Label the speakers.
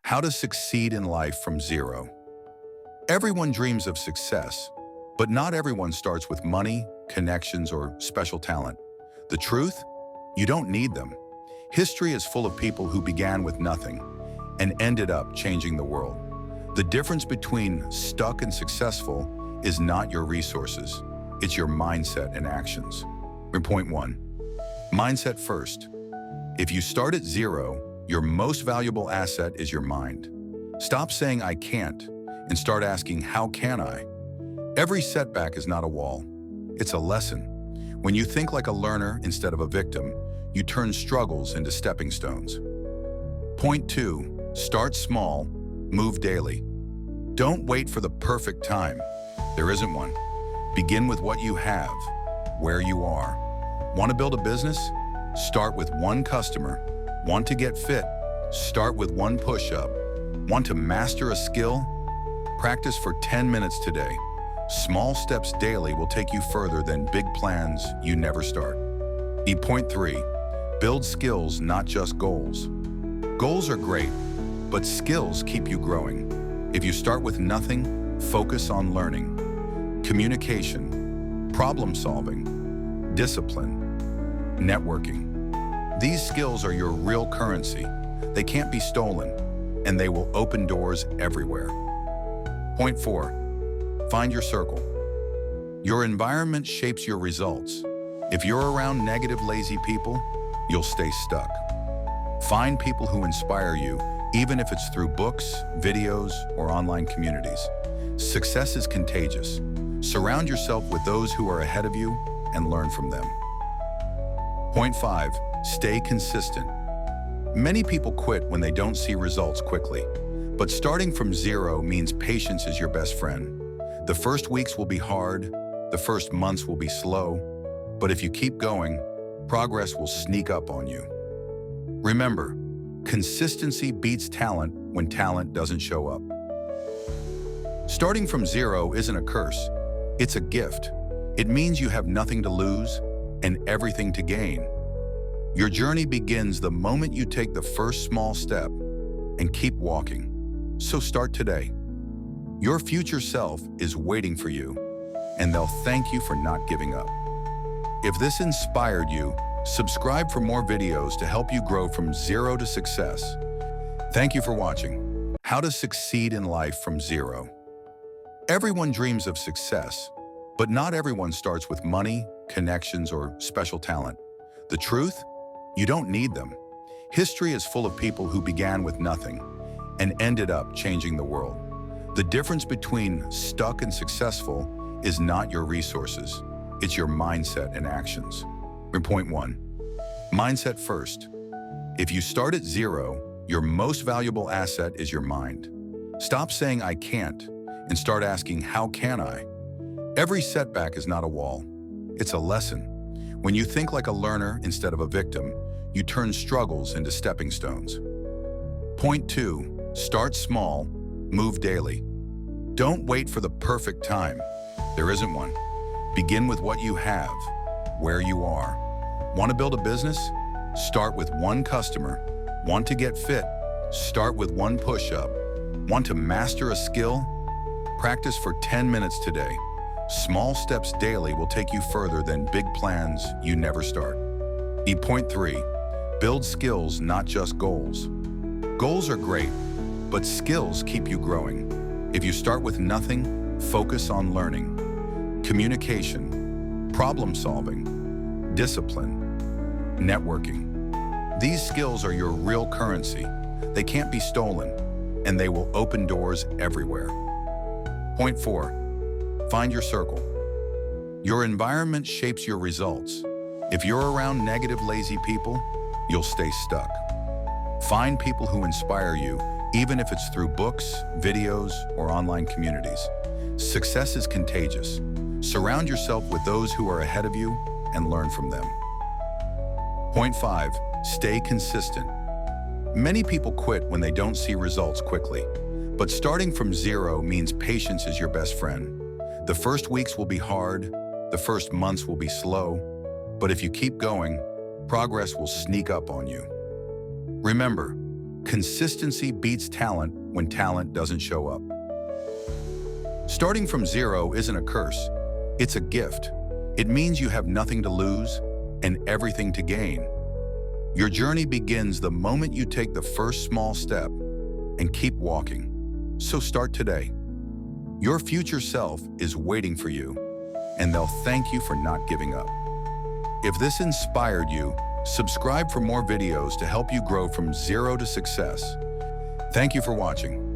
Speaker 1: How to succeed in life from zero. Everyone dreams of success, but not everyone starts with money, connections, or special talent. The truth? You don't need them. History is full of people who began with nothing and ended up changing the world. The difference between stuck and successful is not your resources, it's your mindset and actions. Point 1. Mindset first. If you start at zero, your most valuable asset is your mind. Stop saying I can't and start asking how can I? Every setback is not a wall, it's a lesson. When you think like a learner instead of a victim, you turn struggles into stepping stones. Point 2. Start small, move daily. Don't wait for the perfect time. There isn't one. Begin with what you have, where you are. Want to build a business? Start with one customer. Want to get fit? Start with one push-up. Want to master a skill? Practice for 10 minutes today. Small steps daily will take you further than big plans you never start. Point 3. Build skills, not just goals. Goals are great, but skills keep you growing. If you start with nothing, focus on learning. Communication, problem solving, discipline, networking. These skills are your real currency. They can't be stolen, and they will open doors everywhere. Point 4. Find your circle. Your environment shapes your results. If you're around negative, lazy people, you'll stay stuck. Find people who inspire you, even if it's through books, videos, or online communities. Success is contagious. Surround yourself with those who are ahead of you and learn from them. Point 5. Stay consistent. Many people quit when they don't see results quickly, but starting from zero means patience is your best friend. The first weeks will be hard, the first months will be slow, but if you keep going, progress will sneak up on you. Remember, consistency beats talent when talent doesn't show up. Starting from zero isn't a curse, it's a gift. It means you have nothing to lose and everything to gain. Your journey begins the moment you take the first small step and keep walking. So start today. Your future self is waiting for you, and they'll thank you for not giving up. If this inspired you, subscribe for more videos to help you grow from zero to success. Thank you for watching. How to succeed in life from zero. Everyone dreams of success, but not everyone starts with money, connections, or special talent. The truth? You don't need them. History is full of people who began with nothing and ended up changing the world. The difference between stuck and successful is not your resources, it's your mindset and actions. Point 1. Mindset first. If you start at zero, your most valuable asset is your mind. Stop saying I can't and start asking how can I? Every setback is not a wall, it's a lesson. When you think like a learner instead of a victim, you turn struggles into stepping stones. Point 2. Start small, move daily. Don't wait for the perfect time. There isn't one. Begin with what you have, where you are. Want to build a business? Start with one customer. Want to get fit? Start with one push-up. Want to master a skill? Practice for 10 minutes today. Small steps daily will take you further than big plans you never start. Point 3. Build skills, not just goals. Goals are great, but skills keep you growing. If you start with nothing, focus on learning. Communication, problem solving, discipline, networking. These skills are your real currency. They can't be stolen, and they will open doors everywhere. Point 4. Find your circle. Your environment shapes your results. If you're around negative, lazy people, you'll stay stuck. Find people who inspire you, even if it's through books, videos, or online communities. Success is contagious. Surround yourself with those who are ahead of you and learn from them. Point 5. Stay consistent. Many people quit when they don't see results quickly, but starting from zero means patience is your best friend. The first weeks will be hard, the first months will be slow, but if you keep going, progress will sneak up on you. Remember, Consistency beats talent when talent doesn't show up. Starting from zero isn't a curse, it's a gift. It means you have nothing to lose and everything to gain. Your journey begins the moment you take the first small step and keep walking. So start today. Your future self is waiting for you, and they'll thank you for not giving up. If this inspired you, subscribe for more videos to help you grow from zero to success. Thank you for watching.